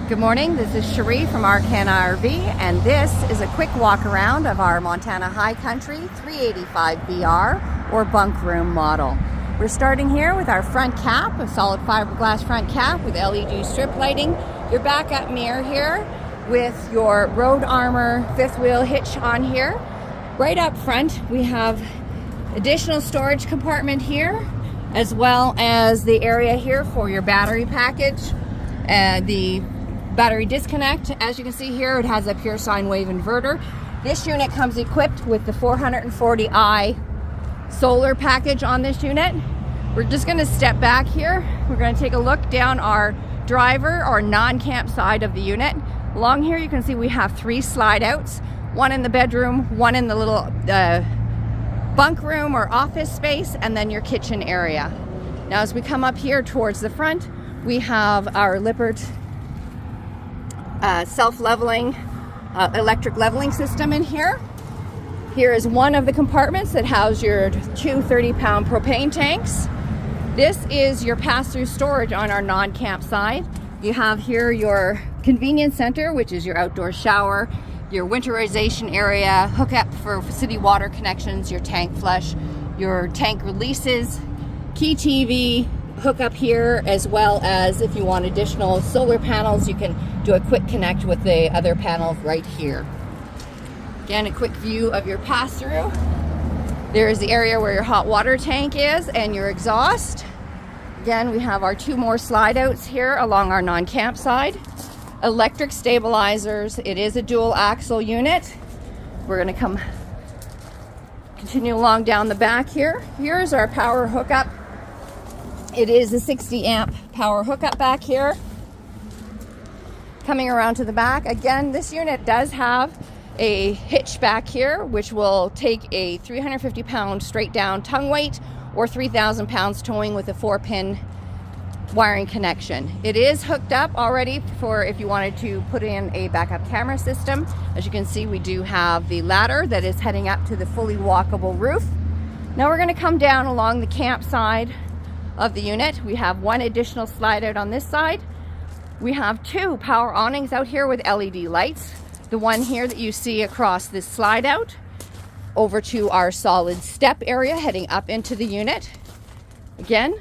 Good morning, this is Cherie from Arcana RV, and this is a quick walk around of our Montana High Country 385 BR or bunk room model. We're starting here with our front cap, a solid fiberglass front cap with LED strip lighting, your backup mirror here with your Road Armor fifth wheel hitch on here. Right up front we have additional storage compartment here, as well as the area here for your battery package. The battery disconnect, as you can see here, it has a pure sine wave inverter. This unit comes equipped with the 440i solar package on this unit. We're just going to step back here. We're going to take a look down our driver or non-camp side of the unit. Along here you can see we have 3 slide outs, one in the bedroom, one in the little bunk room or office space, and then your kitchen area. Now as we come up here towards the front, we have our Lippert self-leveling electric leveling system in here. Here is one of the compartments that house your 2 30-pound propane tanks. This is your pass-through storage on our non-camp side. You have here your convenience center, which is your outdoor shower, your winterization area, hookup for city water connections, your tank flush, your tank releases, key TV, hook up here, as well as if you want additional solar panels, you can do a quick connect with the other panel right here. Again, a quick view of your pass-through. There is the area where your hot water tank is and your exhaust. Again, we have our 2 more slide outs here along our non-camp side. Electric stabilizers. It is a dual axle unit. We're going to continue along down the back here. Here's our power hookup. It is a 60 amp power hookup back here. Coming around to the back, again, this unit does have a hitch back here, which will take a 350 pound straight down tongue weight or 3,000 pounds towing with a 4-pin wiring connection. It is hooked up already for if you wanted to put in a backup camera system. As you can see, we do have the ladder that is heading up to the fully walkable roof. Now we're going to come down along the camp side of the unit. We have 1 additional slide out on this side. We have 2 power awnings out here with LED lights. The one here that you see across this slide out over to our solid step area heading up into the unit. Again,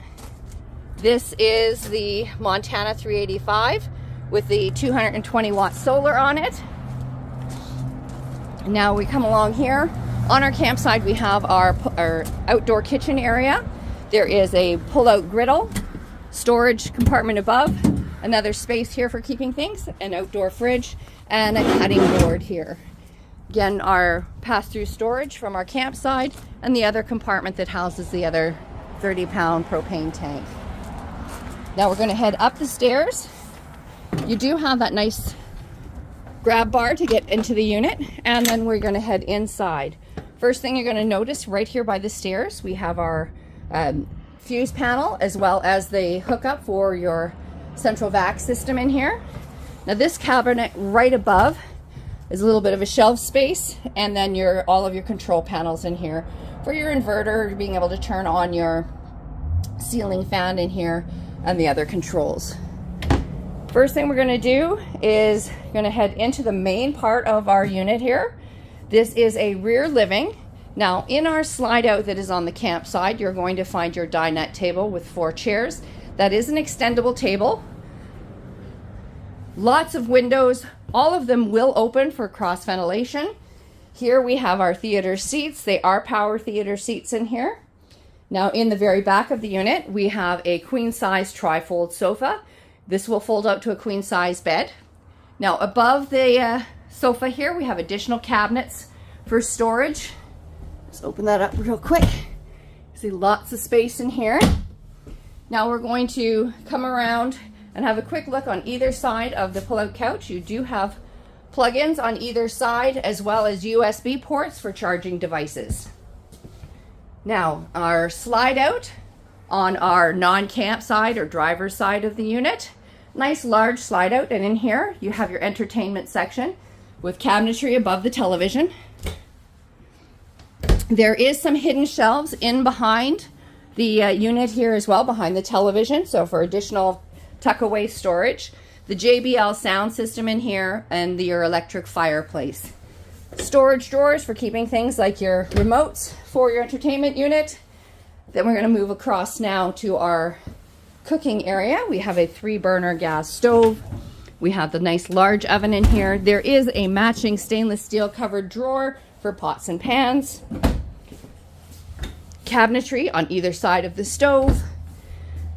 this is the Montana 385 with the 220 watt solar on it. Now we come along here. On our campsite we have our outdoor kitchen area. There is a pull-out griddle, storage compartment above, another space here for keeping things, an outdoor fridge, and a cutting board here. Again, our pass-through storage from our campsite, and the other compartment that houses the other 30-pound propane tank. Now we're going to head up the stairs. You do have that nice grab bar to get into the unit, and then we're going to head inside. First thing you're going to notice right here by the stairs, we have our fuse panel, as well as the hookup for your central vac system in here. Now this cabinet right above is a little bit of a shelf space, and then all of your control panels in here for your inverter, being able to turn on your ceiling fan in here, and the other controls. First thing we're going to do is going to head into the main part of our unit here. This is a rear living. Now in our slide out that is on the campsite, you're going to find your dinette table with 4 chairs. That is an extendable table. Lots of windows. All of them will open for cross ventilation. Here we have our theater seats. They are power theater seats in here. Now in the very back of the unit, we have a queen size tri-fold sofa. This will fold out to a queen size bed. Now above the sofa here, we have additional cabinets for storage. Let's open that up real quick. See lots of space in here. Now we're going to come around and have a quick look on either side of the pull-out couch. You do have plug-ins on either side, as well as USB ports for charging devices. Now our slide out on our non-camp side or driver's side of the unit. Nice large slide out, and in here you have your entertainment section with cabinetry above the television. There is some hidden shelves in behind the unit here as well, behind the television, so for additional tuck away storage. the JBL sound system in here, and your electric fireplace. Storage drawers for keeping things like your remotes for your entertainment unit. Then we're going to move across now to our cooking area. We have a 3-burner gas stove. We have the nice large oven in here. There is a matching stainless steel covered drawer for pots and pans. Cabinetry on either side of the stove.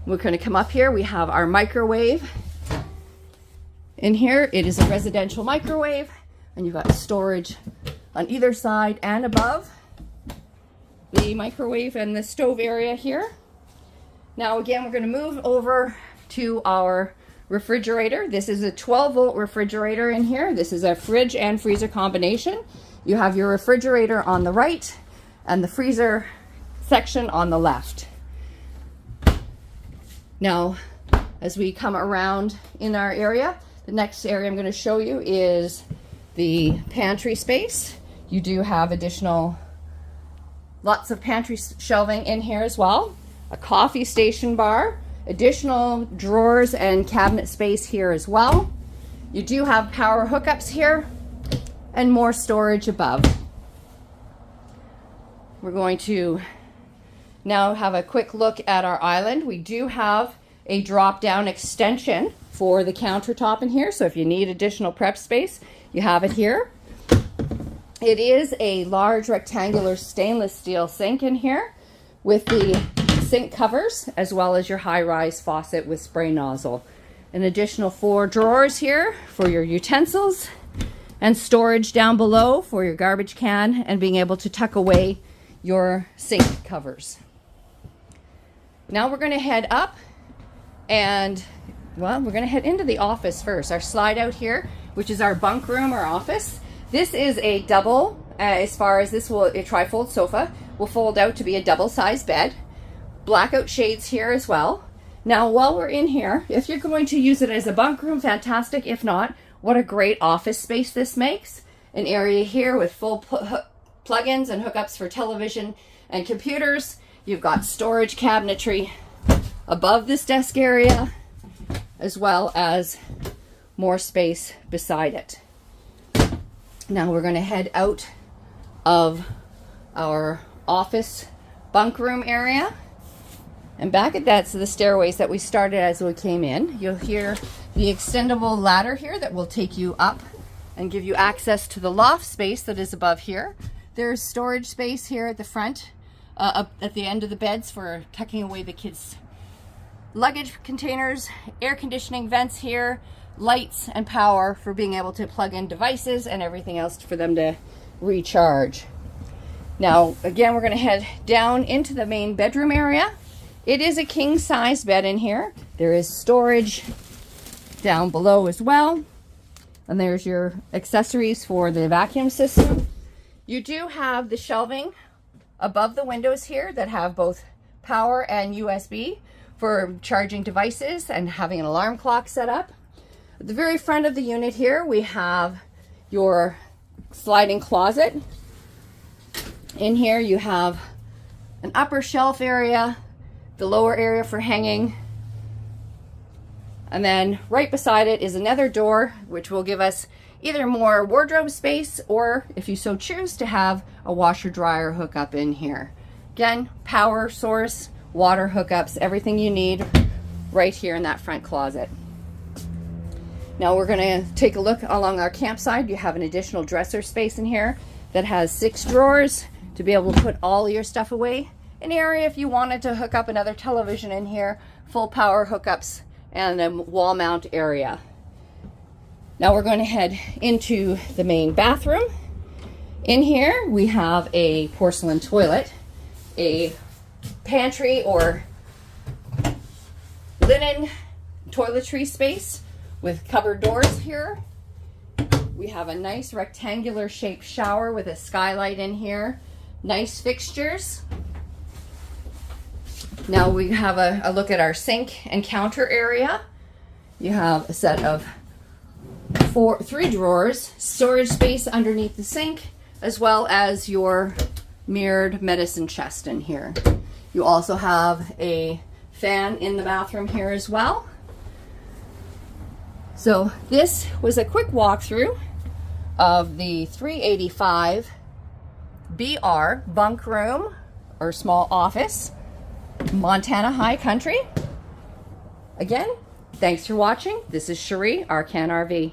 We're going to come up here. We have our microwave. In here, it is a residential microwave, and you've got storage on either side and above the microwave and the stove area here. Now again, we're going to move over to our refrigerator. This is a 12-volt refrigerator in here. This is a fridge and freezer combination. You have your refrigerator on the right and the freezer section on the left. Now, as we come around in our area, the next area I'm going to show you is the pantry space. You do have lots of pantry shelving in here as well. A coffee station bar, additional drawers and cabinet space here as well. You do have power hookups here and more storage above. We're going to now have a quick look at our island. We do have a drop-down extension for the countertop in here, so if you need additional prep space, you have it here. It is a large rectangular stainless steel sink in here with the sink covers, as well as your high-rise faucet with spray nozzle. An additional 4 drawers here for your utensils, and storage down below for your garbage can and being able to tuck away your sink covers. Now we're going to head up and, well, we're going to head into the office first. Our slide out here, which is our bunk room or office. This is a double, as far as this a trifold sofa will fold out to be a double-sized bed. Blackout shades here as well. Now, while we're in here, if you're going to use it as a bunk room, fantastic. If not, what a great office space this makes. An area here with full plugins and hookups for television and computers. You've got storage cabinetry above this desk area, as well as more space beside it. Now we're going to head out of our office bunk room area. And back at that's the stairways that we started as we came in. You'll hear the extendable ladder here that will take you up and give you access to the loft space that is above here. There's storage space here at the front, up at the end of the beds for tucking away the kids' luggage containers, air conditioning vents here, lights and power for being able to plug in devices and everything else for them to recharge. Now, again, we're going to head down into the main bedroom area. It is a king-size bed in here. There is storage down below as well. And there's your accessories for the vacuum system. You do have the shelving above the windows here that have both power and USB for charging devices and having an alarm clock set up. At the very front of the unit here, we have your sliding closet. In here, you have an upper shelf area, the lower area for hanging, and then right beside it is another door, which will give us either more wardrobe space or, if you so choose, to have a washer dryer hookup in here. Again, power source, water hookups, everything you need right here in that front closet. Now we're going to take a look along our campsite. You have an additional dresser space in here that has 6 drawers to be able to put all your stuff away. An area if you wanted to hook up another television in here, full power hookups, and a wall mount area. Now we're going to head into the main bathroom. In here we have a porcelain toilet, a pantry or linen toiletry space with cupboard doors here. We have a nice rectangular shaped shower with a skylight in here. Nice fixtures. Now we have a look at our sink and counter area. You have a set of 3 drawers, storage space underneath the sink, as well as your mirrored medicine chest in here. You also have a fan in the bathroom here as well. So this was a quick walkthrough of the 385 BR bunk room or small office, Montana High Country. Again, thanks for watching. This is Cherie, Arcan RV.